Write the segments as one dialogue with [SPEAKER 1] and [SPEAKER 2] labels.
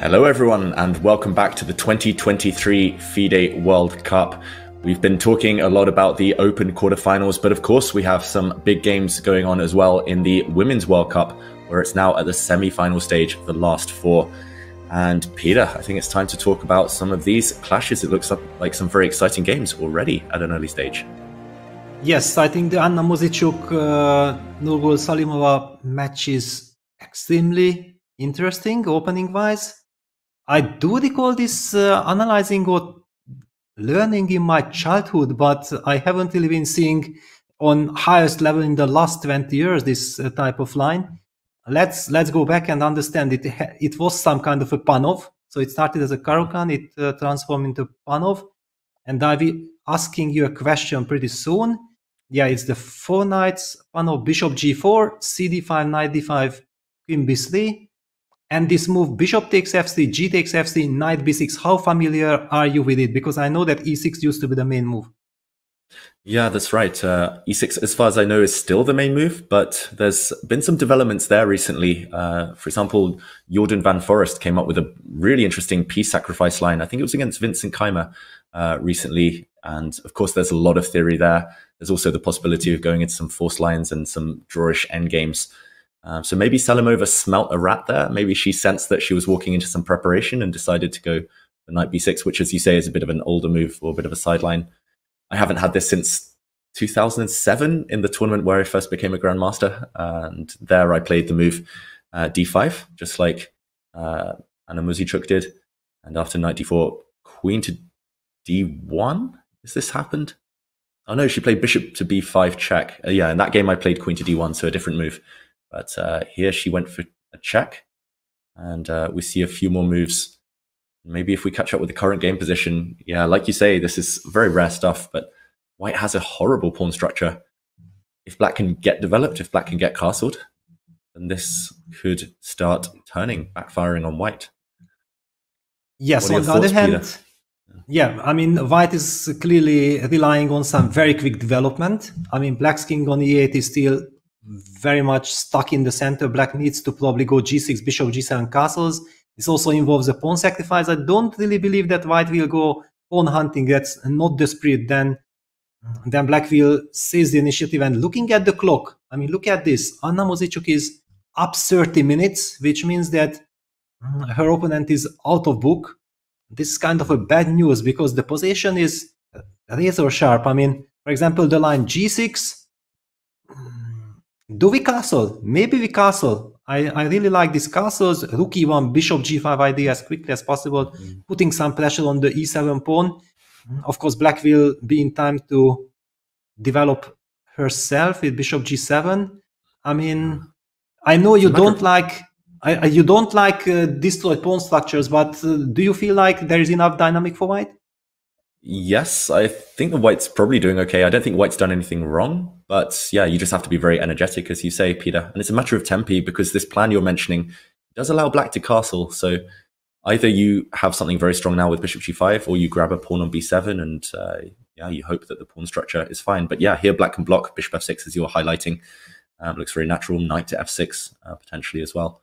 [SPEAKER 1] Hello everyone and welcome back to the 2023 FIDE World Cup. We've been talking a lot about the Open quarterfinals, but of course we have some big games going on as well in the Women's World Cup, where it's now at the semi-final stage of the last four. And Peter, I think it's time to talk about some of these clashes. It looks like some very exciting games already at an early stage.
[SPEAKER 2] Yes, I think the Anna Mozicuk Nurgul Salimova match is extremely interesting opening-wise. I do recall this analyzing or learning in my childhood, but I haven't really been seeing on highest level in the last 20 years this type of line. Let's go back and understand it. It was some kind of a Panov. So it started as a Caro-Kann, it transformed into Panov. And I'll be asking you a question pretty soon. Yeah, it's the four knights, Panov, bishop g4, cd5, knight d5, queen b3. And this move, bishop takes f3, g takes f3, knight b6. How familiar are you with it? Because I know that e6 used to be the main move.
[SPEAKER 1] Yeah, that's right. E6, as far as I know, is still the main move, but there's been some developments there recently. For example, Jordan van Forest came up with a really interesting piece sacrifice line. I think it was against Vincent Keimer recently. And of course, there's a lot of theory there. There's also the possibility of going into some force lines and some drawish endgames. So maybe Salimova smelt a rat there. Maybe she sensed that she was walking into some preparation and decided to go for knight b6, which, as you say, is a bit of an older move or a bit of a sideline. I haven't had this since 2007 in the tournament where I first became a grandmaster. And there I played the move d5, just like Anna Mozicuk did. And after knight d4, queen to d1? Has this happened? Oh no, she played bishop to b5 check. Yeah, in that game I played queen to d1, so a different move. But here she went for a check. And we see a few more moves. Maybe if we catch up with the current game position, yeah, like you say, this is very rare stuff, but white has a horrible pawn structure. If black can get developed, if black can get castled, then this could start turning, backfiring on white.
[SPEAKER 2] Yes, on the other hand, yeah, I mean, white is clearly relying on some very quick development. I mean, black's king on e8 is still very much stuck in the center. Black needs to probably go g6, bishop g7 castles. This also involves a pawn sacrifice. I don't really believe that white will go pawn hunting. That's not the spirit. Then black will seize the initiative. And looking at the clock, I mean, look at this. Anna Mozicuk is up 30 minutes, which means that her opponent is out of book. This is kind of a bad news because the position is razor sharp. I mean, for example, the line g6. Do we castle? Maybe we castle. I really like these castles. Rook e1, bishop g5 idea as quickly as possible, putting some pressure on the e7 pawn. Of course, black will be in time to develop herself with bishop g7. I mean, I know you don't like destroyed pawn structures, but do you feel like there is enough dynamic for white?
[SPEAKER 1] Yes, I think the white's probably doing okay. I don't think white's done anything wrong, but yeah, you just have to be very energetic, as you say, Peter. And it's a matter of tempi because this plan you're mentioning does allow black to castle. So either you have something very strong now with bishop g5, or you grab a pawn on b7 and yeah, you hope that the pawn structure is fine. But yeah, here black can block bishop f6 as you're highlighting. Looks very natural. Knight to f6 potentially as well.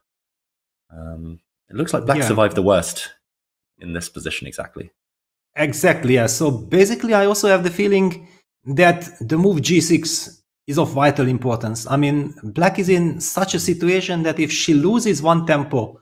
[SPEAKER 1] It looks like black survived the worst in this position exactly.
[SPEAKER 2] Exactly, yeah. So basically, I also have the feeling that the move g6 is of vital importance. I mean, black is in such a situation that if she loses one tempo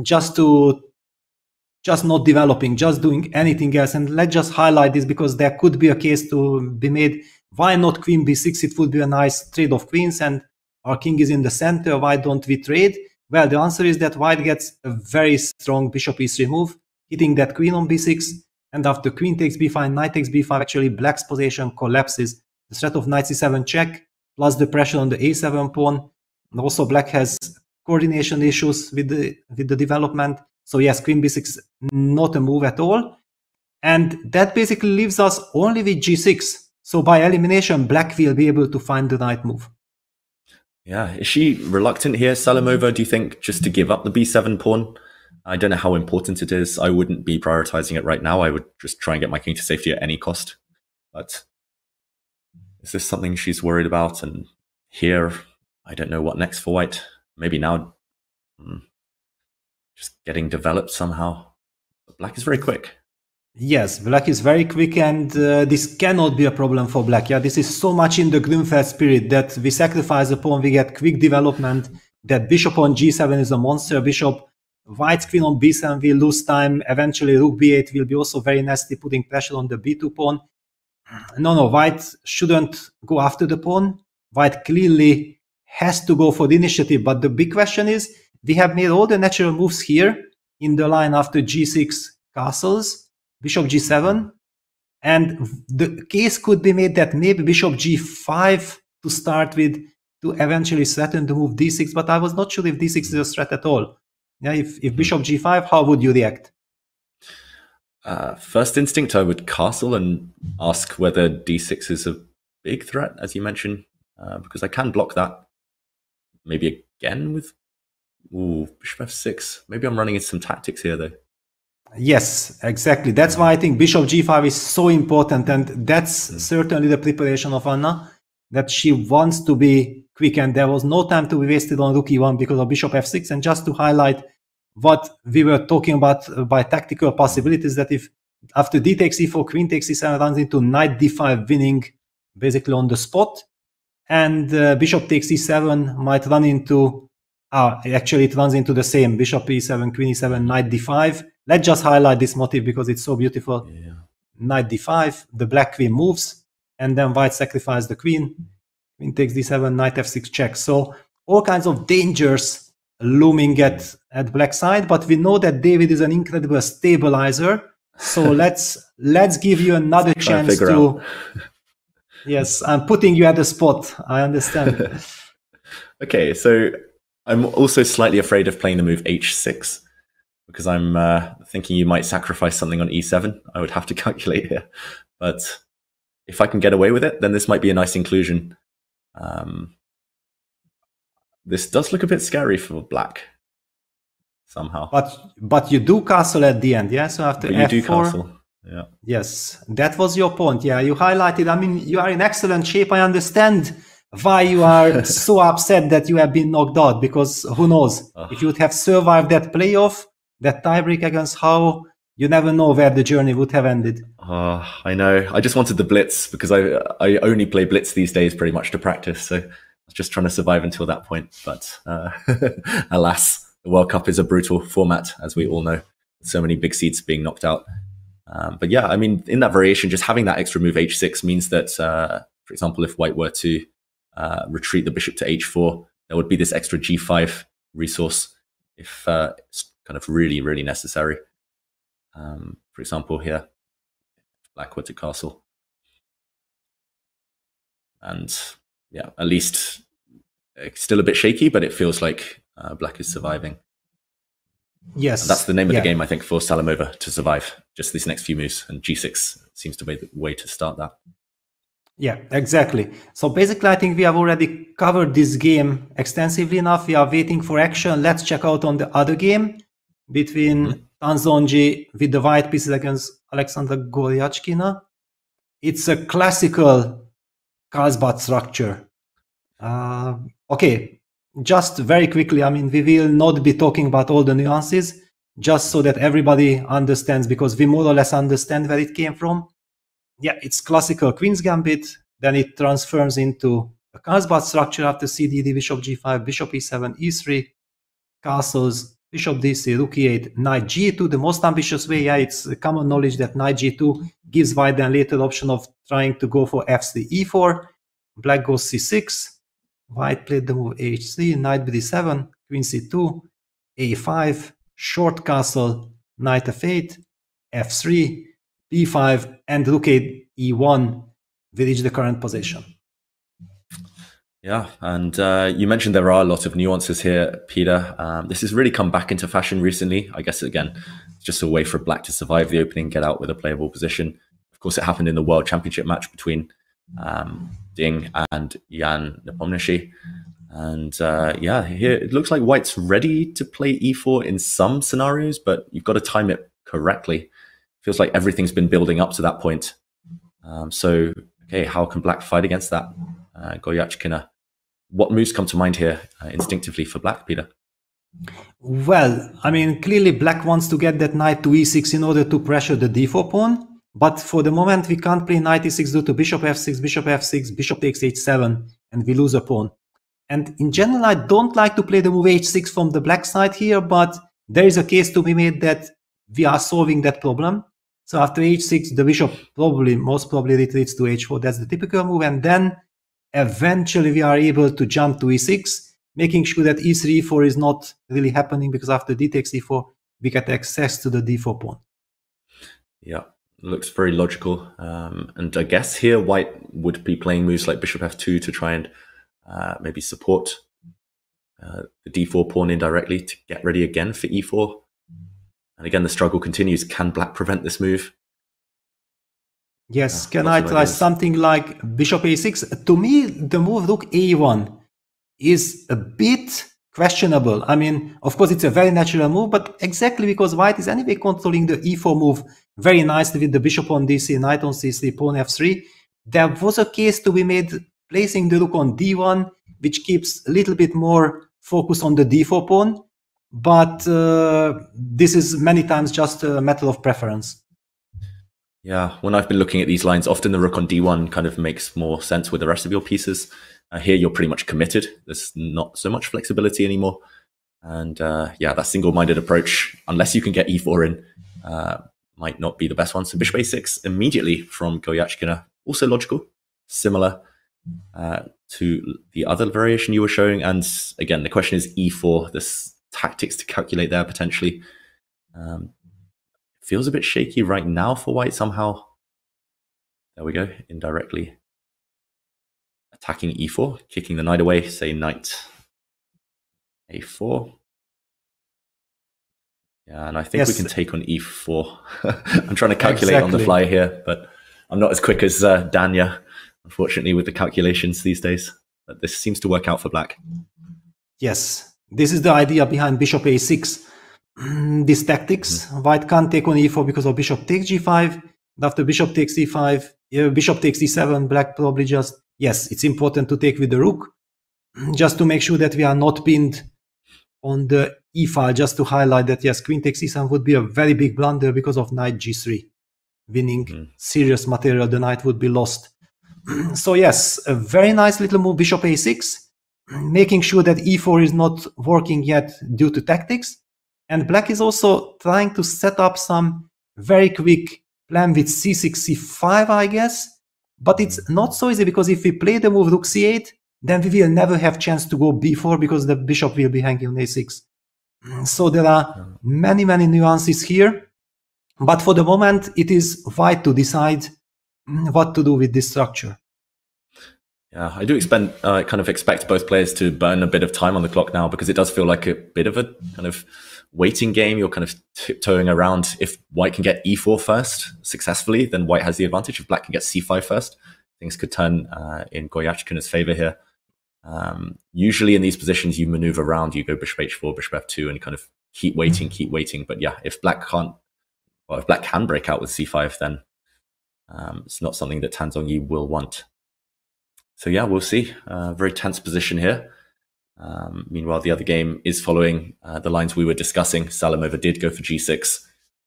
[SPEAKER 2] just not developing, just doing anything else, and let's just highlight this because there could be a case to be made. Why not queen b6? It would be a nice trade of queens and our king is in the center. Why don't we trade? Well, the answer is that white gets a very strong bishop e3 move, hitting that queen on b6. And after queen takes b5, knight takes b5, actually black's position collapses. The threat of knight c7 check, plus the pressure on the a7 pawn. And also black has coordination issues with the development. So yes, queen b6 not a move at all. And that basically leaves us only with g6. So by elimination, black will be able to find the right move.
[SPEAKER 1] Yeah, is she reluctant here, Salimova, do you think, just to give up the b7 pawn? I don't know how important it is. I wouldn't be prioritizing it right now. I would just try and get my king to safety at any cost. But is this something she's worried about? And here, I don't know what next for white. Maybe now just getting developed somehow. Black is very quick.
[SPEAKER 2] Yes, black is very quick, and this cannot be a problem for black. Yeah, this is so much in the Grünfeld spirit that we sacrifice a pawn, we get quick development, that bishop on g7 is a monster bishop, white's queen on b7 will lose time, eventually rook b8 will be also very nasty, putting pressure on the b2 pawn. No, white shouldn't go after the pawn. White clearly has to go for the initiative, but the big question is, we have made all the natural moves here in the line after g6 castles, bishop g7, and the case could be made that maybe bishop g5 to start with, to eventually threaten the move d6, but I was not sure if d6 is a threat at all. Yeah, if bishop g5, how would you react?
[SPEAKER 1] First instinct, I would castle and ask whether d6 is a big threat, as you mentioned, because I can block that. Maybe again with bishop f6. Maybe I'm running into some tactics here, though.
[SPEAKER 2] Yes, exactly. That's why I think bishop g5 is so important, and that's certainly the preparation of Anna, that she wants to be quick, and there was no time to be wasted on rook e1 because of bishop f6. And just to highlight what we were talking about by tactical possibilities, that if after d takes e4, queen takes e7 runs into knight d5, winning basically on the spot, and bishop takes e7 might run into, actually it runs into the same, bishop e7, queen e7, knight d5. Let's just highlight this motif because it's so beautiful. Yeah. Knight d5, the black queen moves, and then white sacrifices the queen. Queen takes d7, knight f6 check. So all kinds of dangers looming at black side, but we know that David is an incredible stabilizer. So let's give you another chance to. Yes, I'm putting you at the spot. I understand.
[SPEAKER 1] Okay, so I'm also slightly afraid of playing the move h6 because I'm thinking you might sacrifice something on e7. I would have to calculate here, but if I can get away with it, then this might be a nice inclusion. This does look a bit scary for black somehow.
[SPEAKER 2] But you do castle at the end, yeah? So after
[SPEAKER 1] but you do castle. Yeah.
[SPEAKER 2] Yes, that was your point. Yeah, you highlighted. I mean, you are in excellent shape. I understand why you are so upset that you have been knocked out, because who knows, if you would have survived that playoff, that tiebreak against Howe, you never know where the journey would have ended.
[SPEAKER 1] I know. I just wanted the blitz because I only play blitz these days pretty much to practice. So I was just trying to survive until that point. But alas, the World Cup is a brutal format, as we all know. So many big seeds being knocked out. But yeah, I mean, in that variation, just having that extra move h6 means that, for example, if white were to retreat the bishop to h4, there would be this extra g5 resource if it's kind of really, really necessary. For example, here, black were to castle. And yeah, at least it's still a bit shaky, but it feels like black is surviving.
[SPEAKER 2] Yes.
[SPEAKER 1] And that's the name of the game, I think, for Salamova to survive, just these next few moves. And g6 seems to be the way to start that.
[SPEAKER 2] Yeah, exactly. So basically, I think we have already covered this game extensively enough. We are waiting for action. Let's check out on the other game between Tanzonji with the white pieces against Alexander Goryachkina. It's a classical Carlsbad structure. Okay, just very quickly, I mean, we will not be talking about all the nuances, just so that everybody understands, because we more or less understand where it came from. Yeah, it's classical Queen's Gambit, then it transforms into a Carlsbad structure after CDD, bishop g5, bishop e7, e3, castles, bishop d3, rook e8, knight g2, the most ambitious way. Yeah, it's common knowledge that knight g2 gives white then later option of trying to go for f3, e4, black goes c6, white played the move h3, knight b7, queen c2, a5, short castle, knight f8, f3, b5, and rook e1. We reach the current position.
[SPEAKER 1] Yeah, and you mentioned there are a lot of nuances here, Peter. This has really come back into fashion recently. I guess, again, it's just a way for black to survive the opening, get out with a playable position. Of course, it happened in the World Championship match between Ding and Jan Nepomniachtchi. And yeah, here it looks like white's ready to play e4 in some scenarios, but you've got to time it correctly. Feels like everything's been building up to that point. So, okay, how can black fight against that? Goryachkina. What moves come to mind here instinctively for black, Peter?
[SPEAKER 2] Well, I mean, clearly black wants to get that knight to e6 in order to pressure the d4 pawn. But for the moment, we can't play knight e6 due to bishop f6, bishop takes h7, and we lose a pawn. And in general, I don't like to play the move h6 from the black side here, but there is a case to be made that we are solving that problem. So after h6, the bishop most probably retreats to h4. That's the typical move. And then eventually we are able to jump to e6, making sure that e3, e4 is not really happening, because after d takes e4, we get access to the d4 pawn.
[SPEAKER 1] Yeah, looks very logical. And I guess here white would be playing moves like bishop f2 to try and maybe support the d4 pawn indirectly to get ready again for e4. And again, the struggle continues. Can black prevent this move?
[SPEAKER 2] Yes, can I try something like bishop a6? To me, the move rook a1 is a bit questionable. I mean, of course, it's a very natural move, but exactly because white is anyway controlling the e4 move very nicely with the bishop on d3, knight on c3, pawn f3, there was a case to be made placing the rook on d1, which keeps a little bit more focus on the d4 pawn. But this is many times just a matter of preference.
[SPEAKER 1] Yeah, when I've been looking at these lines, often the rook on d1 kind of makes more sense with the rest of your pieces. Here, you're pretty much committed. There's not so much flexibility anymore. And yeah, that single-minded approach, unless you can get e4 in, might not be the best one. So bishop a6 immediately from Goyachkina, also logical, similar to the other variation you were showing. And again, the question is e4, this tactics to calculate there potentially. Feels a bit shaky right now for white somehow. There we go, indirectly attacking e4, kicking the knight away, say knight a4. Yeah, and I think we can take on e4. I'm trying to calculate on the fly here, but I'm not as quick as Danya, unfortunately, with the calculations these days. But this seems to work out for black.
[SPEAKER 2] Yes, this is the idea behind bishop a6. These tactics, white can't take on e4 because of bishop takes g5. After bishop takes e5, bishop takes e7, black probably just, yes, it's important to take with the rook, just to make sure that we are not pinned on the e file, just to highlight that, yes, queen takes e7 would be a very big blunder because of knight g3. Winning serious material, the knight would be lost. So yes, a very nice little move, bishop a6, making sure that e4 is not working yet due to tactics. And black is also trying to set up some very quick plan with c6, c5, I guess. But it's not so easy, because if we play the move rook c8, then we will never have chance to go b4 because the bishop will be hanging on a6. So there are many, many nuances here. But for the moment, it is white to decide what to do with this structure.
[SPEAKER 1] Yeah, I do kind of expect both players to burn a bit of time on the clock now, because it does feel like a bit of a kind of waiting game. You're kind of tiptoeing around. If white can get e4 first successfully, then white has the advantage. If black can get c5 first, things could turn in Goyachkina's favor here. Usually in these positions, you maneuver around, you go bishop h4, bishop f2, and you kind of keep waiting. But yeah, if black can't, well, if black can break out with c5, then it's not something that Tan Zhongyi will want. So yeah, we'll see. Very tense position here. Meanwhile, the other game is following the lines we were discussing. Salimova did go for g6,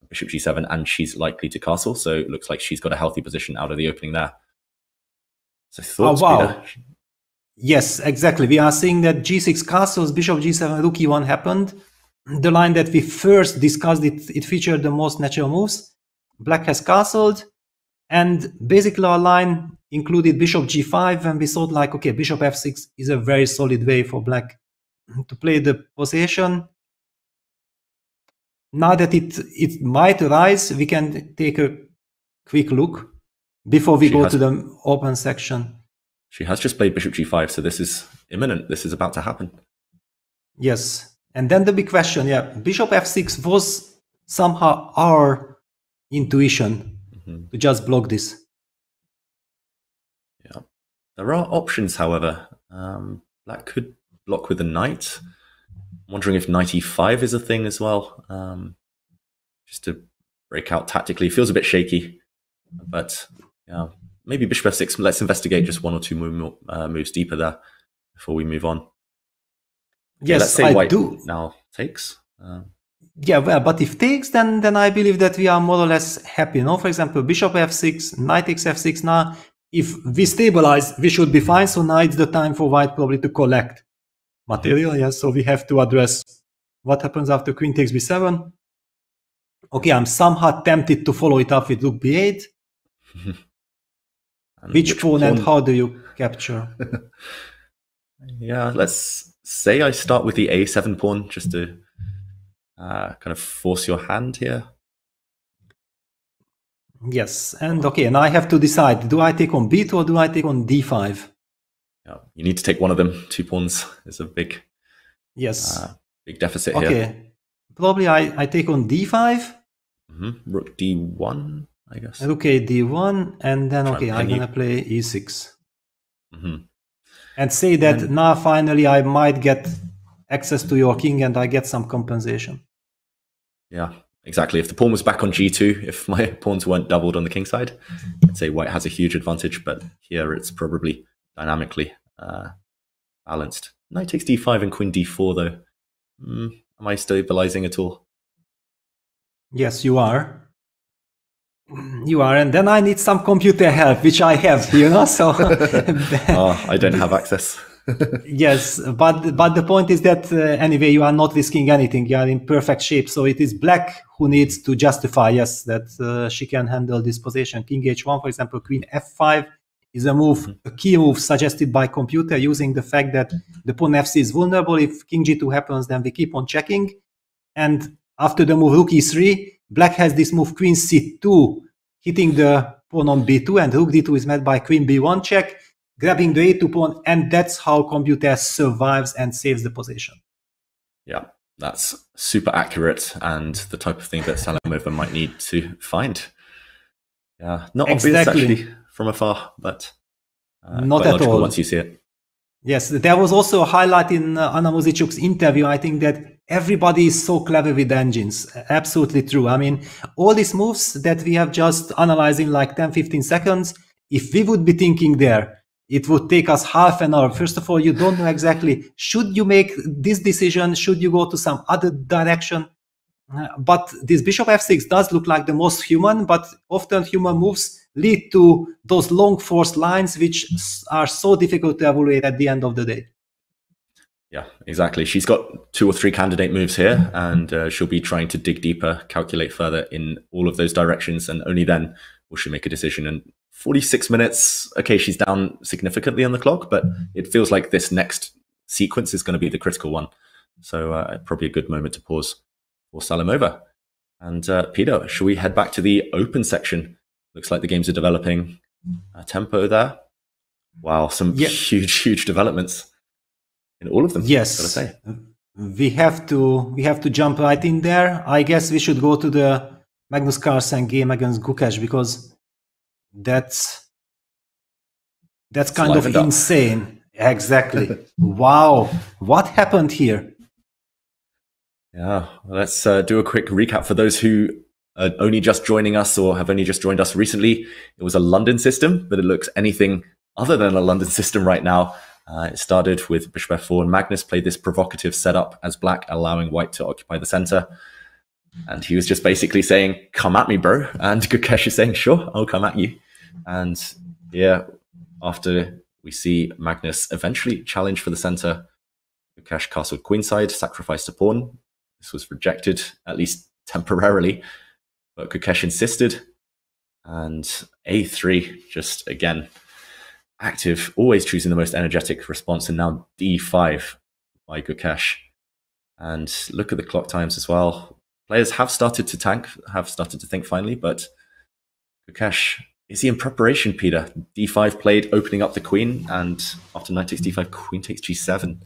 [SPEAKER 1] bishop g7, and she's likely to castle. So it looks like she's got a healthy position out of the opening there. So thoughts, Peter?
[SPEAKER 2] Yes, exactly. We are seeing that g6 castles, bishop g7, rook e1 happened. The line that we first discussed, it featured the most natural moves. Black has castled, and basically our line included bishop g5, and we thought like, okay, bishop f6 is a very solid way for black to play the possession. Now that it might rise, we can take a quick look before we go to the open section.
[SPEAKER 1] She has just played bishop g5, so this is imminent. This is about to happen.
[SPEAKER 2] Yes. And then the big question, yeah, bishop f6 was somehow our intuition to just block this.
[SPEAKER 1] Yeah. There are options, however. Black could block with a knight. I'm wondering if knight e5 is a thing as well. Just to break out tactically. Feels a bit shaky, but yeah. Maybe bishop f6. Let's investigate just one or two moves deeper there before we move on. Okay,
[SPEAKER 2] Yes,
[SPEAKER 1] let's say
[SPEAKER 2] I
[SPEAKER 1] white
[SPEAKER 2] do.
[SPEAKER 1] now takes.
[SPEAKER 2] Yeah, well, but if takes, then I believe that we are more or less happy. No, for example, bishop f6, knight takes f6. Now, if we stabilize, we should be fine. So now it's the time for white probably to collect material. Yes, so we have to address what happens after queen takes b7. Okay, I'm somehow tempted to follow it up with rook b8. Which pawn and how do you capture?
[SPEAKER 1] Yeah, let's say I start with the a7 pawn just to kind of force your hand here.
[SPEAKER 2] Yes, and okay, now I have to decide, do I take on b2 or do I take on d5?
[SPEAKER 1] Yeah, you need to take one of them. 2 pawns is a big, big deficit here.
[SPEAKER 2] Okay, probably I take on d5.
[SPEAKER 1] Rook d1, I guess.
[SPEAKER 2] Rook a d1, and then okay, I'm gonna play e6. And say that now finally I might get access to your king and I get some compensation.
[SPEAKER 1] Yeah, exactly. If the pawn was back on g2, if my pawns weren't doubled on the king side, I'd say white has a huge advantage, but here it's probably dynamically balanced. Knight takes d5 and queen d4 though. Am I stabilizing at all?
[SPEAKER 2] Yes, you are. You are, and then I need some computer help, which I have, you know, so...
[SPEAKER 1] I don't have access.
[SPEAKER 2] Yes, but the point is that anyway, you are not risking anything. You are in perfect shape, so it is black who needs to justify, yes, that she can handle this position. King h1, for example, queen f5 is a move, a key move suggested by computer using the fact that the pawn fc is vulnerable. If king g2 happens, then we keep on checking. And after the move rook e3, black has this move queen c2, hitting the pawn on b2, and rook d2 is met by queen b1 check, grabbing the a2 pawn, and that's how computer survives and saves the position.
[SPEAKER 1] Yeah, that's super accurate and the type of thing that Salamova might need to find. Yeah, not obvious actually from afar, but
[SPEAKER 2] not at all
[SPEAKER 1] once you see it.
[SPEAKER 2] Yes, there was also a highlight in Anna Muzichuk's interview. I think that everybody is so clever with engines. Absolutely true. I mean, all these moves that we have just analyzed in like 10-15 seconds, if we would be thinking there, it would take us half an hour. First of all, you don't know exactly, should you make this decision? Should you go to some other direction? But this bishop f6 does look like the most human, but often human moves lead to those long forced lines, which are so difficult to evaluate at the end of the day.
[SPEAKER 1] Yeah, exactly. She's got 2 or 3 candidate moves here, and she'll be trying to dig deeper, calculate further in all of those directions, and only then will she make a decision. And 46 minutes, okay, she's down significantly on the clock, but it feels like this next sequence is going to be the critical one. So probably a good moment to pause for Salamova. And Peter, shall we head back to the open section? Looks like the games are developing tempo there. Wow, some huge developments in all of them.
[SPEAKER 2] Yes,
[SPEAKER 1] gotta say.
[SPEAKER 2] we have to jump right in there. I guess we should go to the Magnus Carlsen game against Gukesh, because that's kind of insane. Exactly. Wow, what happened here?
[SPEAKER 1] Yeah, let's do a quick recap for those who are only just joining us or have only just joined us recently. It was a London system, but it looks anything other than a London system right now. It started with bishop f4, and Magnus played this provocative setup as black, allowing white to occupy the center. And he was just basically saying, come at me, bro. And Gukesh is saying, sure, I'll come at you. And yeah, after we see Magnus eventually challenge for the center, Gukesh castled queenside, sacrificed a pawn. This was rejected, at least temporarily, but Gukesh insisted. And a3, just again, active, always choosing the most energetic response, and now d5 by Gukesh. And look at the clock times as well. Players have started to tank, have started to think finally, but Gukesh, is he in preparation, Peter? d5 played, opening up the queen, and after knight takes d5, queen takes g7.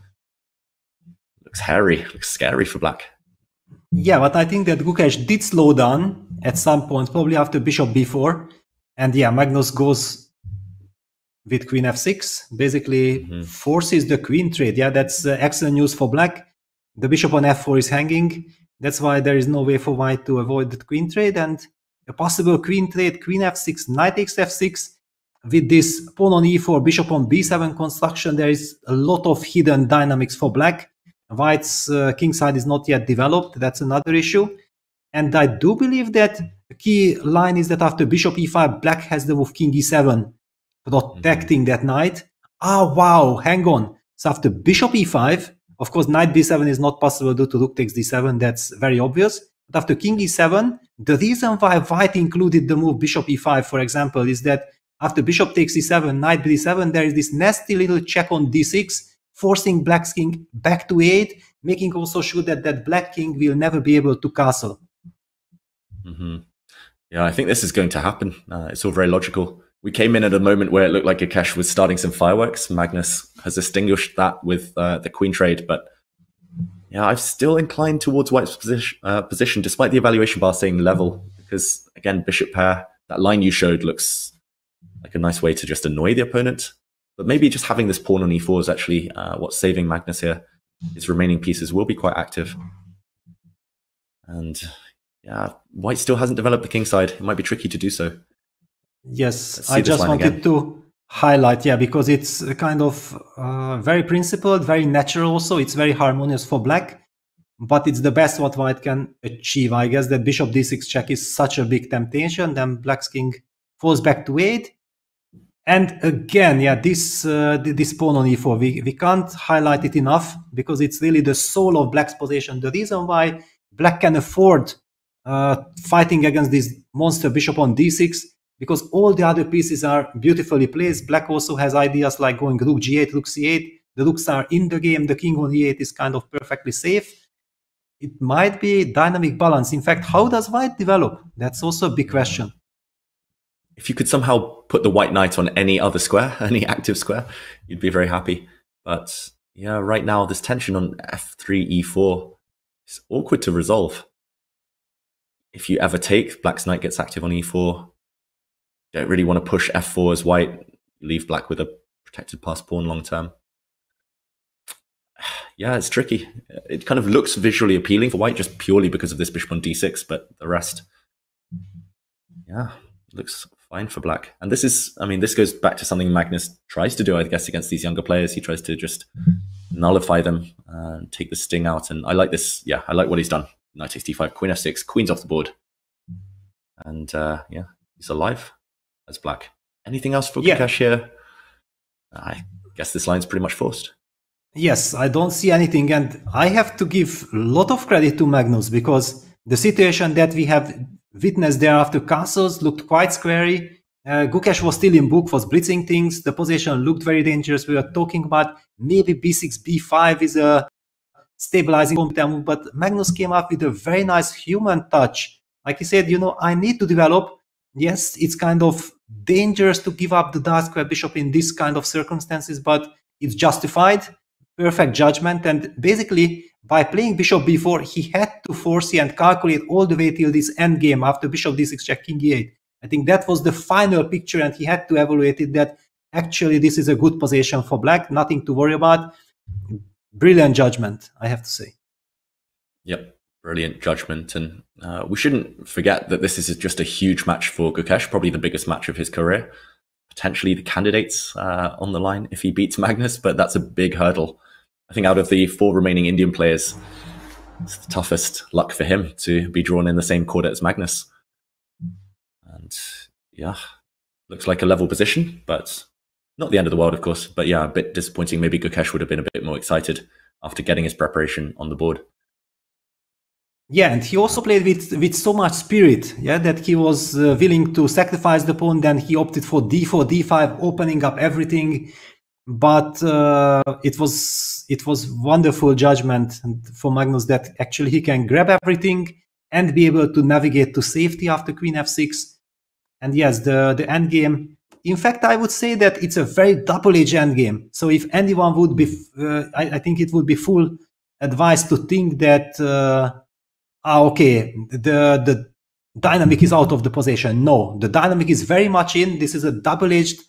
[SPEAKER 1] Looks hairy, looks scary for black.
[SPEAKER 2] Yeah, but I think that Gukesh did slow down at some point, probably after bishop b4. And yeah, Magnus goes with queen f6, basically forces the queen trade. Yeah, that's excellent news for black. The bishop on f4 is hanging. That's why there is no way for white to avoid the queen trade. And a possible queen trade, queen f6, knight takes f6. With this pawn on e4, bishop on b7 construction, there is a lot of hidden dynamics for black. White's king side is not yet developed. That's another issue. And I do believe that the key line is that after bishop e5, black has the move king e7, protecting that knight. Ah, wow, hang on. So after bishop e5, of course, knight b7 is not possible due to rook takes d7. That's very obvious. But after king e7, the reason why white included the move bishop e5, for example, is that after bishop takes e7, knight b7, there is this nasty little check on d6, forcing black's king back to e8, making also sure that that black king will never be able to castle.
[SPEAKER 1] Yeah, I think this is going to happen. It's all very logical. We came in at a moment where it looked like Gukesh was starting some fireworks. Magnus has extinguished that with the queen trade, but yeah, I'm still inclined towards White's position, despite the evaluation bar saying level, because again, bishop pair, that line you showed looks like a nice way to just annoy the opponent. But maybe just having this pawn on e4 is actually what's saving Magnus here. His remaining pieces will be quite active. And yeah, White still hasn't developed the king side. It might be tricky to do so.
[SPEAKER 2] Yes, I just wanted to highlight, yeah, because it's kind of very principled, very natural also. It's very harmonious for black, but it's the best what White can achieve. I guess that bishop d6 check is such a big temptation, then black's king falls back to 8. And again, yeah, this pawn on e4, we can't highlight it enough because it's really the soul of black's position. The reason why black can afford fighting against this monster bishop on d6, because all the other pieces are beautifully placed. Black also has ideas like going rook g8, rook c8. The rooks are in the game. The king on e8 is kind of perfectly safe. It might be dynamic balance. In fact, how does White develop? That's also a big question.
[SPEAKER 1] If you could somehow put the white knight on any other square, any active square, you'd be very happy. But yeah, right now, this tension on f3, e4 is awkward to resolve. If you ever take, black's knight gets active on e4. Don't really want to push f4 as white. You leave black with a protected pass pawn long term. Yeah, it's tricky. It kind of looks visually appealing for white just purely because of this bishop on d6, but the rest, yeah, looks fine for black. And this is, I mean, this goes back to something Magnus tries to do, I guess, against these younger players. He tries to just nullify them and take the sting out. And I like this. Yeah, I like what he's done. Knight takes d5, queen f6, queen's off the board. And yeah, he's alive as black. Anything else for Gukesh here? I guess this line's pretty much forced.
[SPEAKER 2] Yes, I don't see anything. And I have to give a lot of credit to Magnus because the situation that we have witnessed there after castles looked quite scary. Gukesh was still in book, was blitzing things. The position looked very dangerous. We were talking about maybe b6, b5 is a stabilizing move, but Magnus came up with a very nice human touch. Like he said, you know, I need to develop. Yes, it's kind of dangerous to give up the dark square bishop in this kind of circumstances, but it's justified. Perfect judgment. And basically, by playing bishop b4, he had to foresee and calculate all the way till this endgame after bishop d6 check king e8. I think that was the final picture, and he had to evaluate it that actually this is a good position for black, nothing to worry about. Brilliant judgment, I have to say.
[SPEAKER 1] Yep, brilliant judgment. And we shouldn't forget that this is just a huge match for Gukesh, probably the biggest match of his career. Potentially the candidates on the line if he beats Magnus, but that's a big hurdle. I think out of the 4 remaining Indian players, it's the toughest luck for him to be drawn in the same quarter as Magnus. And yeah, looks like a level position, but not the end of the world, of course. But yeah, a bit disappointing. Maybe Gukesh would have been a bit more excited after getting his preparation on the board.
[SPEAKER 2] Yeah, and he also played with so much spirit, yeah, that he was willing to sacrifice the pawn. Then he opted for d4, d5, opening up everything. But it was wonderful judgment for Magnus that actually he can grab everything and be able to navigate to safety after queen f6. And yes, the endgame. In fact, I would say that it's a very double-edged endgame. So if anyone would be, I think it would be full advice to think that, okay, the dynamic is out of the position. No, the dynamic is very much in. This is a double-edged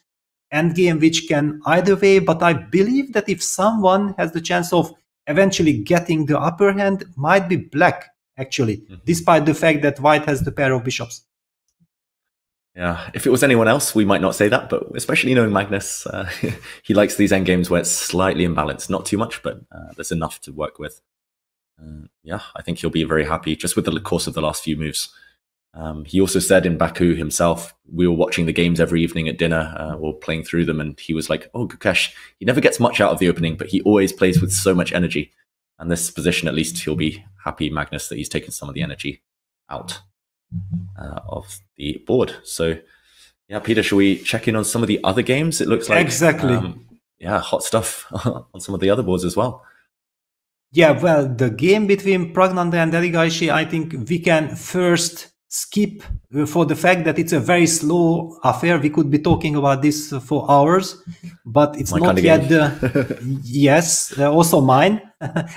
[SPEAKER 2] endgame which can either way, but I believe that if someone has the chance of eventually getting the upper hand, might be black, actually, despite the fact that white has the pair of bishops.
[SPEAKER 1] Yeah, if it was anyone else, we might not say that, but especially knowing Magnus, he likes these endgames where it's slightly imbalanced. Not too much, but there's enough to work with. Yeah, I think he'll be very happy just with the course of the last few moves. He also said in Baku himself, we were watching the games every evening at dinner or playing through them, and he was like, oh, Gukesh, he never gets much out of the opening, but he always plays with so much energy. And this position, at least, he'll be happy, Magnus, that he's taken some of the energy out of the board. So, yeah, Peter, should we check in on some of the other games? It looks like
[SPEAKER 2] exactly.
[SPEAKER 1] Yeah, hot stuff on some of the other boards as well.
[SPEAKER 2] Yeah, well, the game between Pragnanda and Erigaishi, I think we can first skip for the fact that it's a very slow affair. We could be talking about this for hours, but it's not yet yes, also mine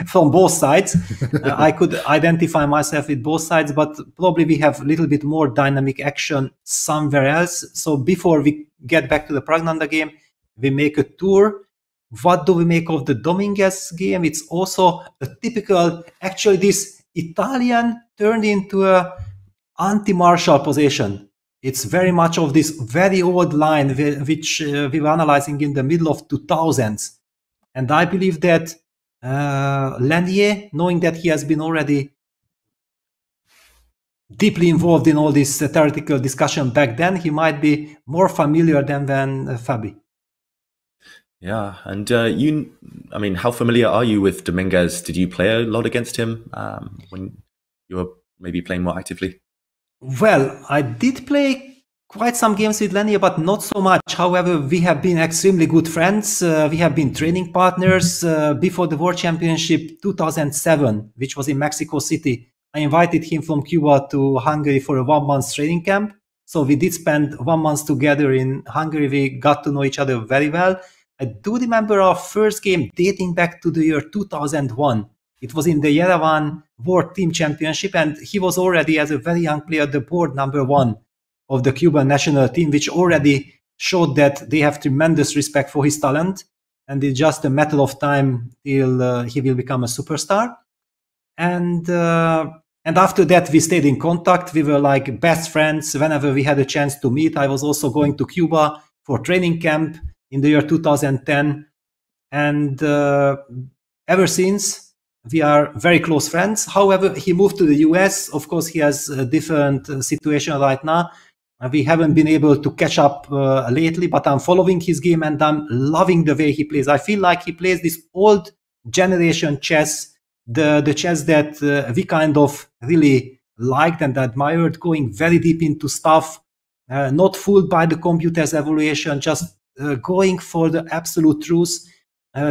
[SPEAKER 2] from both sides. I could identify myself with both sides, but probably we have a little bit more dynamic action somewhere else. So before we get back to the Pragnanda game, we make a tour. What do we make of the Dominguez game? It's also a typical, actually this Italian turned into a anti-martial position. It's very much of this very old line which we were analyzing in the middle of 2000s. And I believe that Lanier, knowing that he has been already deeply involved in all this theoretical discussion back then, he might be more familiar than Fabi.
[SPEAKER 1] Yeah, and I mean, how familiar are you with Dominguez? Did you play a lot against him when you were maybe playing more actively?
[SPEAKER 2] Well, I did play quite some games with Lanier, but not so much. However, we have been extremely good friends. We have been training partners before the World Championship 2007, which was in Mexico City. I invited him from Cuba to Hungary for a 1-month training camp. So we did spend 1 month together in Hungary. We got to know each other very well. I do remember our first game dating back to the year 2001. It was in the Yerevan World Team Championship, and he was already, as a very young player, the board #1 of the Cuban national team, which already showed that they have tremendous respect for his talent, and it's just a matter of time till he will become a superstar. And after that, we stayed in contact. We were like best friends whenever we had a chance to meet. I was also going to Cuba for training camp in the year 2010. And ever since, we are very close friends. However, he moved to the US. Of course, he has a different situation right now. We haven't been able to catch up lately, but I'm following his game and I'm loving the way he plays. I feel like he plays this old generation chess, the chess that we kind of really liked and admired, going very deep into stuff, not fooled by the computer's evaluation, just going for the absolute truth,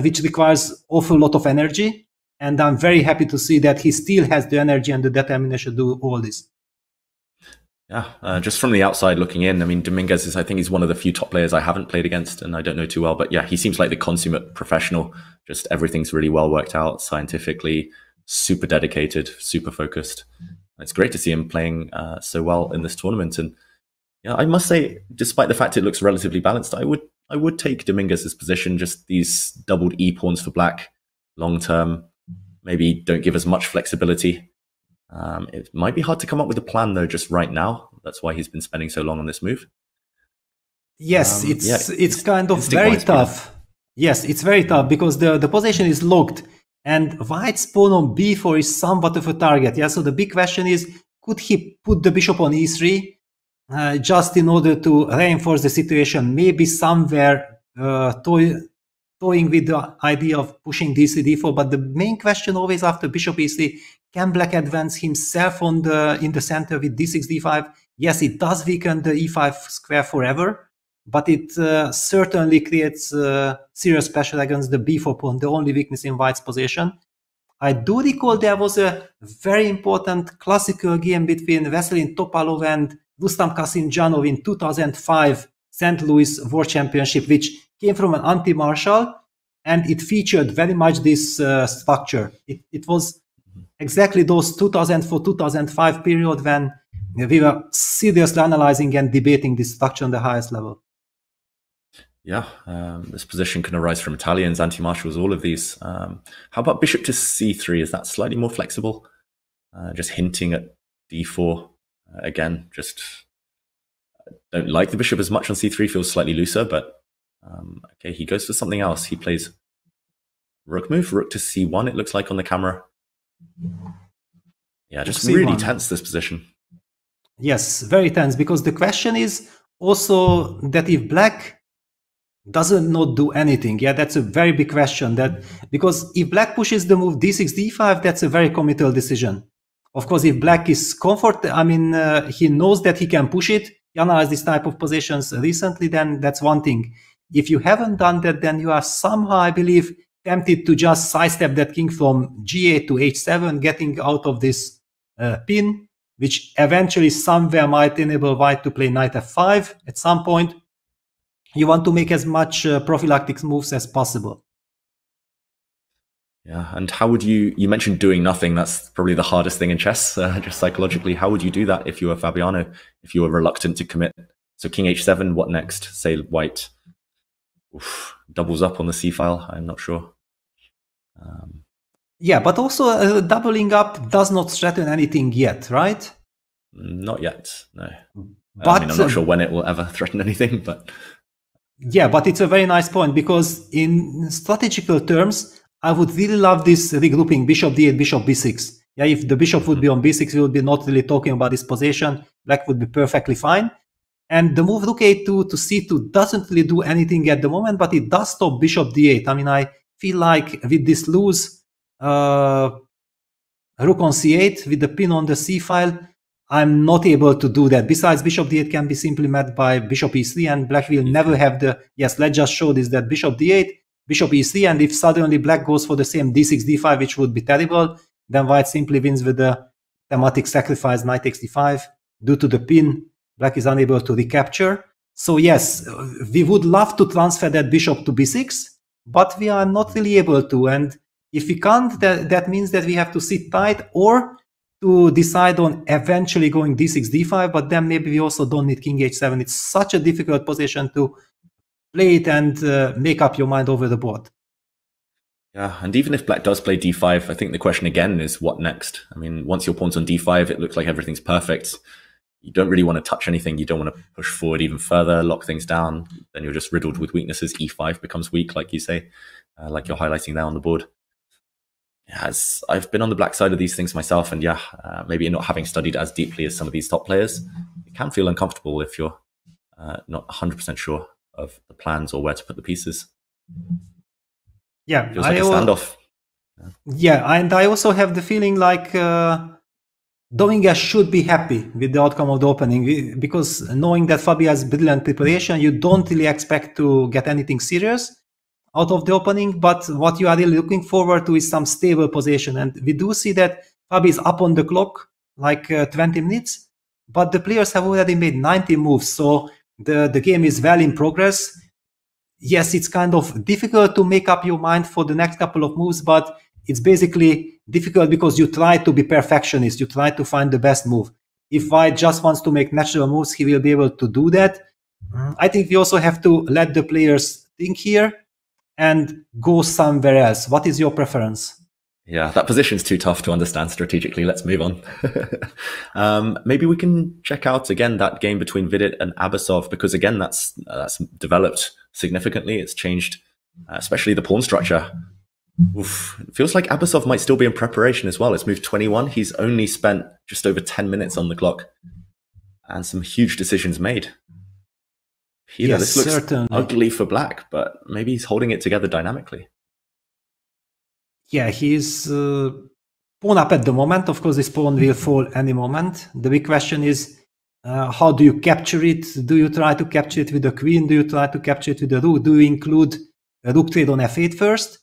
[SPEAKER 2] which requires awful lot of energy. And I'm very happy to see that he still has the energy and the determination to do all this.
[SPEAKER 1] Yeah, just from the outside looking in, I mean, Dominguez is, I think he's one of the few top players I haven't played against, and I don't know too well, but yeah, he seems like the consummate professional. Just everything's really well worked out scientifically, super dedicated, super focused. It's great to see him playing so well in this tournament. And yeah, I must say, despite the fact it looks relatively balanced, I would take Dominguez's position. Just these doubled E pawns for black, long term, maybe don't give as much flexibility. It might be hard to come up with a plan though, just right now. That's why he's been spending so long on this move.
[SPEAKER 2] Yes, it's kind of very tough. Yes, it's very tough because the position is locked, and white's pawn on b4 is somewhat of a target. Yeah, so the big question is, could he put the bishop on e3 just in order to reinforce the situation? Maybe somewhere toying with the idea of pushing d3, d4. But the main question always after bishop e3, can black advance himself in the center with d6, d5? Yes, it does weaken the e5 square forever, but it certainly creates serious pressure against the b4 pawn, the only weakness in white's position. I do recall there was a very important classical game between Vasilin Topalov and Rustam Kasimdzhanov in 2005 St. Louis World Championship, which came from an anti-martial, and it featured very much this structure. It was exactly those 2004-2005 period when we were seriously analyzing and debating this structure on the highest level.
[SPEAKER 1] Yeah, this position can arise from Italians, anti-martials, all of these. How about bishop to c3? Is that slightly more flexible? Just hinting at d4 again. Just don't like the bishop as much on c3, feels slightly looser, but okay, he goes for something else. He plays rook move, rook to c1, it looks like on the camera. Yeah, just really tense, this position.
[SPEAKER 2] Yes, very tense, because the question is also that if black doesn't not do anything, yeah, that's a very big question. That because if black pushes the move d6, d5, that's a very committal decision. Of course, if black is he knows that he can push it, he analyzed this type of positions recently, then that's one thing. If you haven't done that, then you are somehow, I believe, tempted to just sidestep that king from g8 to h7, getting out of this pin, which eventually somewhere might enable white to play knight f5 at some point. You want to make as much prophylactic moves as possible.
[SPEAKER 1] Yeah, and how would you mentioned doing nothing. That's probably the hardest thing in chess, just psychologically. How would you do that if you were Fabiano, if you were reluctant to commit? So king h7, what next? Say white doubles up on the c file, I'm not sure.
[SPEAKER 2] Yeah, but also doubling up does not threaten anything yet, right?
[SPEAKER 1] Not yet, no.
[SPEAKER 2] But
[SPEAKER 1] I'm not sure when it will ever threaten anything, but...
[SPEAKER 2] Yeah, but it's a very nice point, because in strategical terms, I would really love this regrouping bishop d8, bishop b6. Yeah, if the bishop would be on b6, we would be not really talking about this position. Black would be perfectly fine. And the move rook a2 to c2 doesn't really do anything at the moment, but it does stop bishop d8. I mean, I feel like with this loose rook on c8, with the pin on the c file, I'm not able to do that. Besides, bishop d8 can be simply met by bishop e3, and black will never have the... Yes, let's just show this, that bishop d8, bishop e3, and if suddenly black goes for the same d6, d5, which would be terrible, then white simply wins with the thematic sacrifice, knight takes d5. Due to the pin, black is unable to recapture. So yes, we would love to transfer that bishop to b6, but we are not really able to. And if we can't, that means that we have to sit tight, or to decide on eventually going d6, d5, but then maybe we also don't need king h7. It's such a difficult position to play it and make up your mind over the board.
[SPEAKER 1] Yeah, and even if black does play d5, I think the question again is what next? I mean, once your pawn's on d5, it looks like everything's perfect. You don't really want to touch anything. You don't want to push forward even further, lock things down. Then you're just riddled with weaknesses. e5 becomes weak, like you say, like you're highlighting there on the board. As I've been on the black side of these things myself, and maybe not having studied as deeply as some of these top players, it can feel uncomfortable if you're not 100% sure of the plans or where to put the pieces.
[SPEAKER 2] Yeah,
[SPEAKER 1] feels like a standoff.
[SPEAKER 2] Yeah, and I also have the feeling like Dominguez should be happy with the outcome of the opening, because knowing that Fabi has brilliant preparation, you don't really expect to get anything serious out of the opening, but what you are really looking forward to is some stable position. And we do see that Fabi is up on the clock, like 20 minutes, but the players have already made 90 moves, so the game is well in progress. Yes, it's kind of difficult to make up your mind for the next couple of moves, but it's basically difficult because you try to be perfectionist, you try to find the best move. If white just wants to make natural moves, he will be able to do that. I think we also have to let the players think here and go somewhere else. What is your preference?
[SPEAKER 1] Yeah, that position's too tough to understand strategically. Let's move on. Maybe we can check out again that game between Vidit and Abasov, because again, that's developed significantly. It's changed, especially the pawn structure. Oof. It feels like Abasov might still be in preparation as well. It's moved 21. He's only spent just over 10 minutes on the clock, and some huge decisions made.
[SPEAKER 2] Yes,
[SPEAKER 1] this looks
[SPEAKER 2] certainly
[SPEAKER 1] ugly for black, but maybe he's holding it together dynamically.
[SPEAKER 2] Yeah, he's pawn up at the moment. Of course, this pawn will fall any moment. The big question is, how do you capture it? Do you try to capture it with the queen? Do you try to capture it with the rook? Do you include a rook trade on f8 first?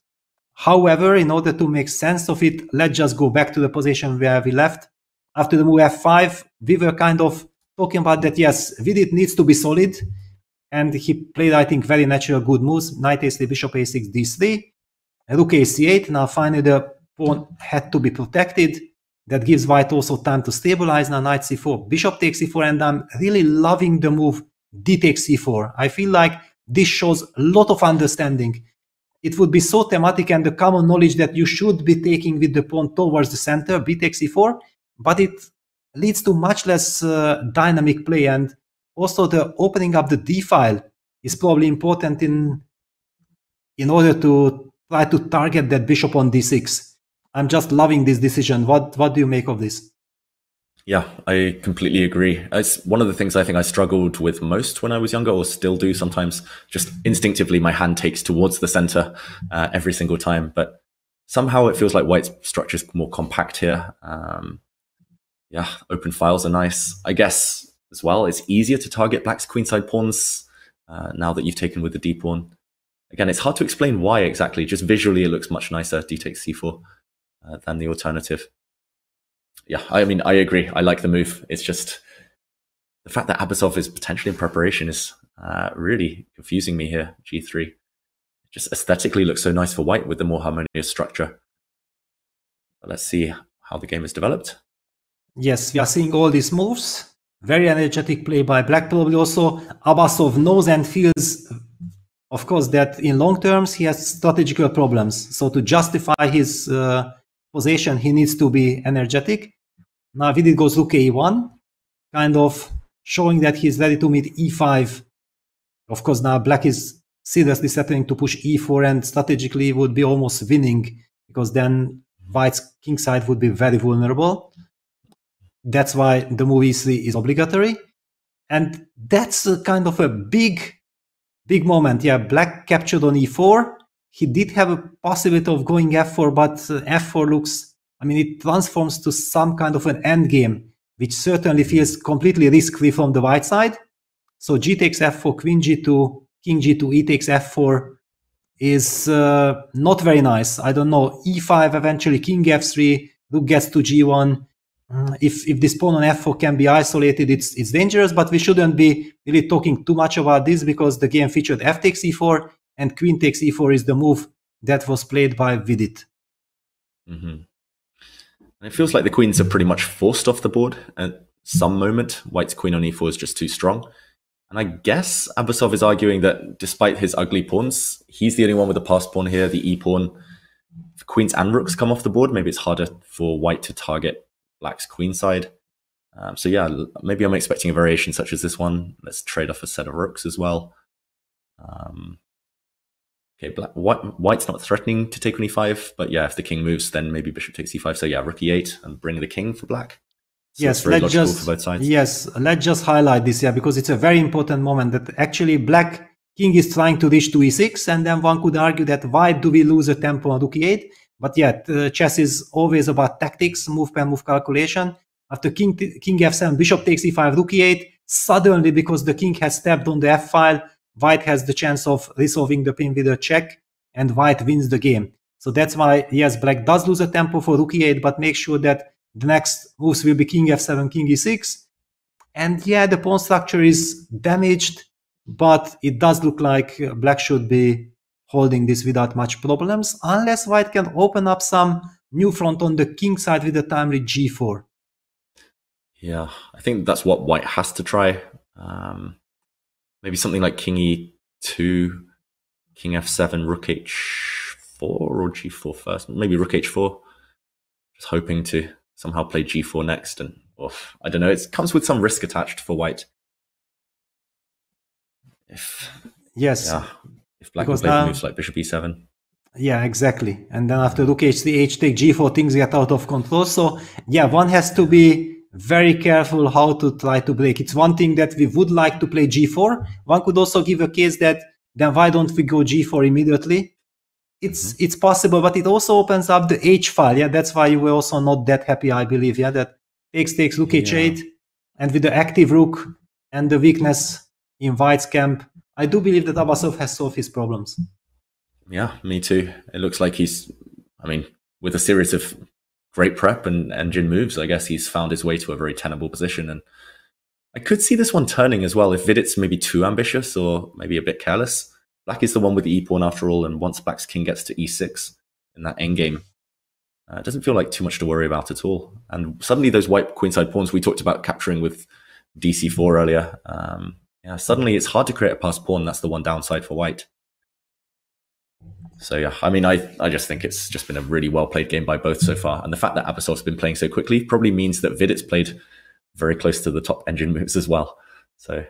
[SPEAKER 2] However, in order to make sense of it, let's just go back to the position where we left. After the move f5, we were kind of talking about that, yes, Vidit needs to be solid. And he played, I think, very natural good moves. Knight a3, bishop a6, d3, rook a8. Now finally the pawn had to be protected. That gives white also time to stabilize. Now knight c4, bishop takes c4, and I'm really loving the move d takes c4. I feel like this shows a lot of understanding. It would be so thematic and the common knowledge that you should be taking with the pawn towards the center, b takes c4, but it leads to much less dynamic play. And also the opening up the d file is probably important in order to try to target that bishop on d6. I'm just loving this decision. What do you make of this?
[SPEAKER 1] Yeah, I completely agree. It's one of the things I think I struggled with most when I was younger, or still do sometimes. Just instinctively, my hand takes towards the center every single time. But somehow it feels like white's structure is more compact here. Yeah, open files are nice. I guess as well, it's easier to target black's queenside pawns now that you've taken with the d pawn. Again, it's hard to explain why exactly. Just visually, it looks much nicer, d takes c4, than the alternative. Yeah, I mean, I agree. I like the move. It's just the fact that Abasov is potentially in preparation is really confusing me here. G3. It just aesthetically looks so nice for white with the more harmonious structure. But let's see how the game is developed.
[SPEAKER 2] Yes, we are seeing all these moves. Very energetic play by black. Probably also Abasov knows and feels, of course, that in long terms he has strategical problems. So to justify his position, he needs to be energetic. Now Vidit goes rook a1, kind of showing that he's ready to meet e5. Of course, now black is seriously threatening to push e4, and strategically would be almost winning, because then white's king side would be very vulnerable. That's why the move e3 is obligatory. And that's a kind of a big moment. Yeah, black captured on e4. He did have a possibility of going f4, but f4 looks, I mean, it transforms to some kind of an endgame, which certainly feels completely risk-free from the white side. So g takes f4, queen g2, king g2, e takes f4 is not very nice. I don't know, e5 eventually, king f3, rook gets to g1. If this pawn on f4 can be isolated, it's dangerous, but we shouldn't be really talking too much about this, because the game featured f takes e4, and queen takes e4 is the move that was played by Vidit.
[SPEAKER 1] Mm-hmm. It feels like the queens are pretty much forced off the board at some moment. White's queen on e4 is just too strong. And I guess Abasov is arguing that despite his ugly pawns, he's the only one with a passed pawn here, the e-pawn. If queens and rooks come off the board, maybe it's harder for white to target black's queen side. So yeah, maybe I'm expecting a variation such as this one. Let's trade off a set of rooks as well. Okay, white's not threatening to take on e5, but yeah, if the king moves, then maybe bishop takes e5. So yeah, rook e8 and bring the king for black. So
[SPEAKER 2] yes, let's just for both sides. Yes, let's just highlight this here, because it's a very important moment that actually black king is trying to reach to e6, and then one could argue that why do we lose a tempo on rook e8? But yeah, chess is always about tactics, move per move calculation. After king f7, bishop takes e5, rook e8, suddenly, because the king has stepped on the f file, white has the chance of resolving the pin with a check, and white wins the game. So that's why, yes, black does lose a tempo for rook e8, but make sure that the next moves will be king f7, king e6. And yeah, the pawn structure is damaged, but it does look like black should be holding this without much problems, unless white can open up some new front on the king side with the timely g4.
[SPEAKER 1] Yeah, I think that's what white has to try. Maybe something like king e2, king f7, rook h4, or g4 first. Maybe rook h4. Just hoping to somehow play g4 next. And I don't know, it comes with some risk attached for white.
[SPEAKER 2] Yes.
[SPEAKER 1] Yeah. If black can play moves like bishop e7.
[SPEAKER 2] Yeah, exactly. And then after rook h3, h take g4, things get out of control. So yeah, one has to be very careful how to try to break. It's one thing that we would like to play g4. One could also give a case that then why don't we go g4 immediately? It's possible, but it also opens up the h file. Yeah, that's why you were also not that happy, I believe. Yeah, that takes rook h8, and with the active rook and the weakness in white's camp, I do believe that Abasov has solved his problems.
[SPEAKER 1] Yeah, me too. It looks like he's, I mean, with a series of great prep and engine moves, I guess he's found his way to a very tenable position. And I could see this one turning as well if Vidit's maybe too ambitious or maybe a bit careless. Black is the one with the e-pawn after all, and once black's king gets to e6 in that endgame, it doesn't feel like too much to worry about at all. And suddenly those white queenside pawns we talked about capturing with dc4 earlier, suddenly it's hard to create a passed pawn. That's the one downside for white. So yeah, I mean, I just think it's just been a really well played game by both so far. And the fact that Abasov's been playing so quickly probably means that Vidit's played very close to the top engine moves as well. So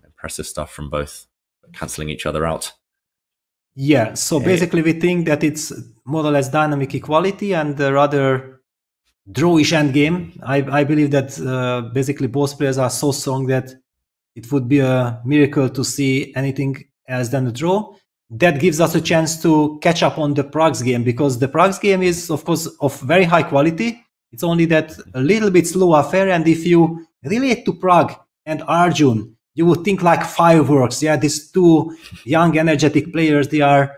[SPEAKER 1] Impressive stuff from both, cancelling each other out.
[SPEAKER 2] Yeah, so
[SPEAKER 1] Okay.
[SPEAKER 2] basically we think that it's more or less dynamic equality and a rather drawish endgame. I believe that basically both players are so strong that it would be a miracle to see anything else than a draw. That gives us a chance to catch up on the Prague's game, because the Prague's game is, of course, of very high quality. It's only that a little bit slow affair, and if you relate to Prague and Arjun, you would think like fireworks. Yeah, these two young, energetic players, they are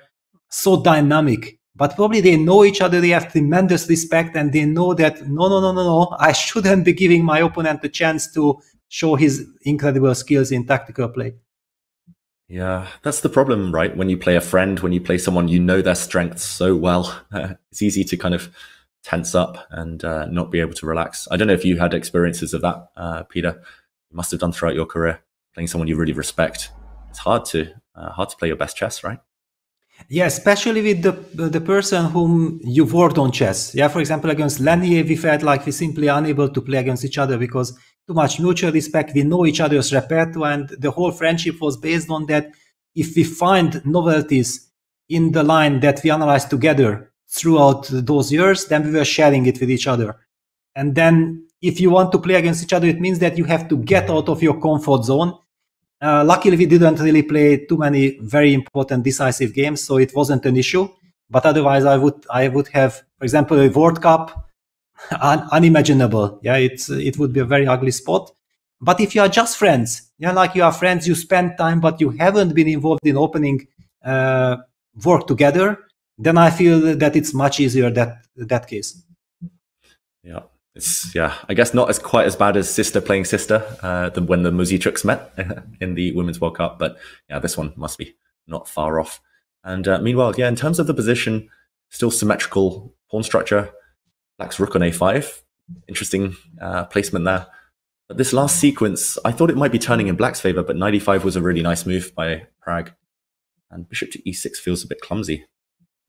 [SPEAKER 2] so dynamic, but probably they know each other, they have tremendous respect, and they know that no, I shouldn't be giving my opponent a chance to show his incredible skills in tactical play.
[SPEAKER 1] Yeah, that's the problem, right? When you play a friend, when you play someone, you know their strengths so well. It's easy to kind of tense up and not be able to relax. I don't know if you had experiences of that, Peter. You must have done throughout your career, playing someone you really respect. It's hard to play your best chess, right?
[SPEAKER 2] Yeah, especially with the person whom you've worked on chess. Yeah, for example, against Lanier, we felt like we simply unable to play against each other because too much mutual respect. We know each other's repertoire, and the whole friendship was based on that. If we find novelties in the line that we analyzed together throughout those years, then we were sharing it with each other. And then if you want to play against each other, it means that you have to get out of your comfort zone. Luckily, we didn't really play too many very important decisive games, so it wasn't an issue. But otherwise, I would have, for example, a World Cup, unimaginable. Yeah, it would be a very ugly spot. But if you are just friends, yeah, like you are friends, you spend time, but you haven't been involved in opening work together, then I feel that it's much easier that case.
[SPEAKER 1] Yeah. I guess not as quite as bad as sister playing sister when the Muzichuks met in the Women's World Cup, but yeah, this one must be not far off. And meanwhile, yeah, in terms of the position, still symmetrical pawn structure. Black's rook on a5, interesting placement there. But this last sequence, I thought it might be turning in Black's favor, but knight e5 was a really nice move by Prague. And bishop to e6 feels a bit clumsy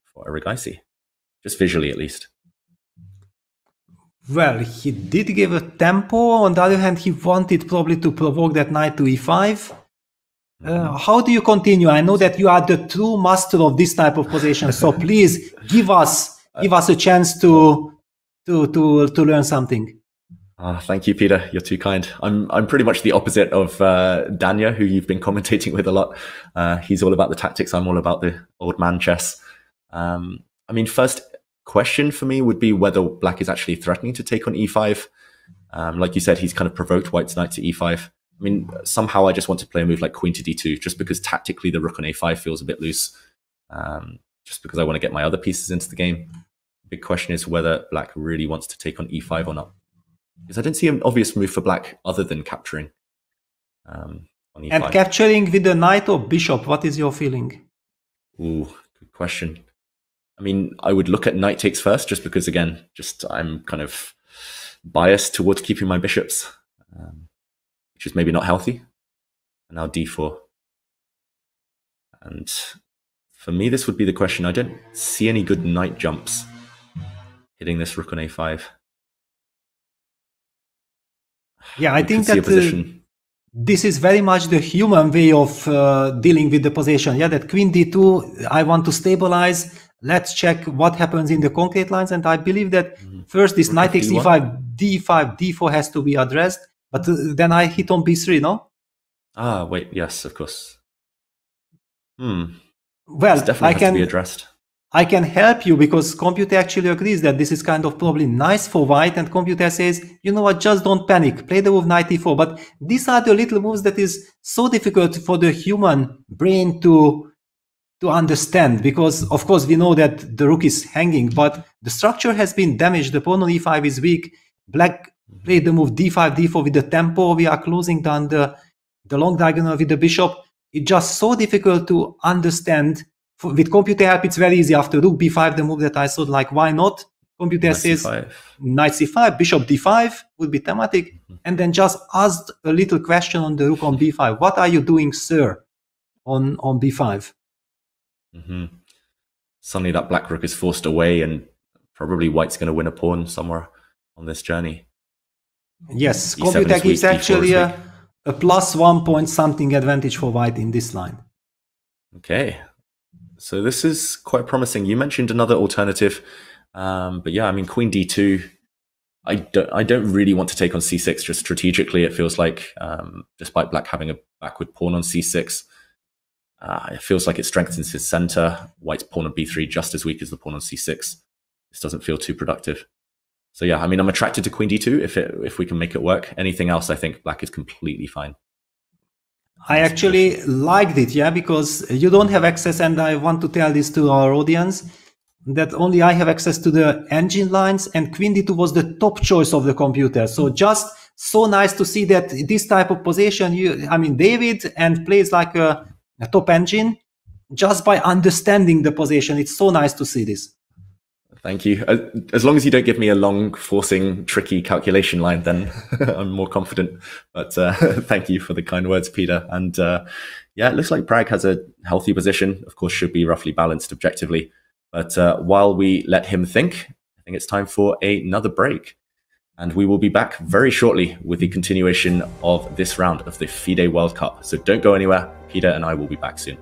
[SPEAKER 1] for Erigaisi, just visually at least.
[SPEAKER 2] Well, he did give a tempo. On the other hand, he wanted probably to provoke that knight to e5. How do you continue? I know that you are the true master of this type of position, so please give us a chance to learn something.
[SPEAKER 1] Thank you, Peter. You're too kind. I'm pretty much the opposite of Danya, who you've been commentating with a lot. He's all about the tactics. I'm all about the old man chess. I mean, first question for me would be whether Black is actually threatening to take on e5. Like you said, he's kind of provoked White's knight to e5. I mean, somehow I just want to play a move like queen to d2, just because tactically the rook on a5 feels a bit loose, just because I want to get my other pieces into the game. Big question is whether Black really wants to take on e5 or not. Because I don't see an obvious move for Black other than capturing on e5.
[SPEAKER 2] And capturing with the knight or bishop, what is your feeling?
[SPEAKER 1] Ooh, good question. I mean, I would look at knight takes first, just because, again, I'm kind of biased towards keeping my bishops, which is maybe not healthy. And now d4. And for me, this would be the question. I don't see any good knight jumps hitting this rook on a5.
[SPEAKER 2] Yeah, I think that this is very much the human way of dealing with the position. Yeah, that queen d2, I want to stabilize. Let's check what happens in the concrete lines. And I believe that first this knight takes e5, d5, d4 has to be addressed. But then I hit on b3, no?
[SPEAKER 1] Ah, wait, yes, of course.
[SPEAKER 2] Well,
[SPEAKER 1] this definitely has to be addressed.
[SPEAKER 2] I can help you because computer actually agrees that this is kind of probably nice for white, and computer says, you know what, just don't panic, play the move knight e4. But these are the little moves that is so difficult for the human brain to understand, because of course we know that the rook is hanging, but the structure has been damaged. The pawn on e5 is weak. Black played the move d5, d4 with the tempo. We are closing down the long diagonal with the bishop. It's just so difficult to understand. With computer help, it's very easy. After rook b5, the move that I thought, like, why not? Computer says knight c5, bishop d5 would be thematic, and then just asked a little question on the rook on b5. What are you doing, sir, on b5?
[SPEAKER 1] Suddenly that black rook is forced away, and probably white's going to win a pawn somewhere on this journey.
[SPEAKER 2] Yes, computer gives actually a a +1 point something advantage for white in this line.
[SPEAKER 1] Okay, so this is quite promising. You mentioned another alternative, but yeah, I mean, Queen D2. I don't really want to take on C6 just strategically. It feels like, despite black having a backward pawn on C6, it feels like it strengthens his center. White's pawn on B3 just as weak as the pawn on C6. This doesn't feel too productive. So yeah, I mean, I'm attracted to Queen D2 if we can make it work. Anything else, I think black is completely fine.
[SPEAKER 2] I actually liked it, yeah, because you don't have access, and I want to tell this to our audience, that only I have access to the engine lines, and Queen D2 was the top choice of the computer. So just so nice to see that this type of position, David and plays like a top engine just by understanding the position. It's so nice to see this.
[SPEAKER 1] Thank you. As long as you don't give me a long, forcing, tricky calculation line, then I'm more confident. But thank you for the kind words, Peter. And yeah, it looks like Prag has a healthy position. Of course, should be roughly balanced objectively. But while we let him think, I think it's time for another break. And we will be back very shortly with the continuation of this round of the FIDE World Cup. So don't go anywhere. Peter and I will be back soon.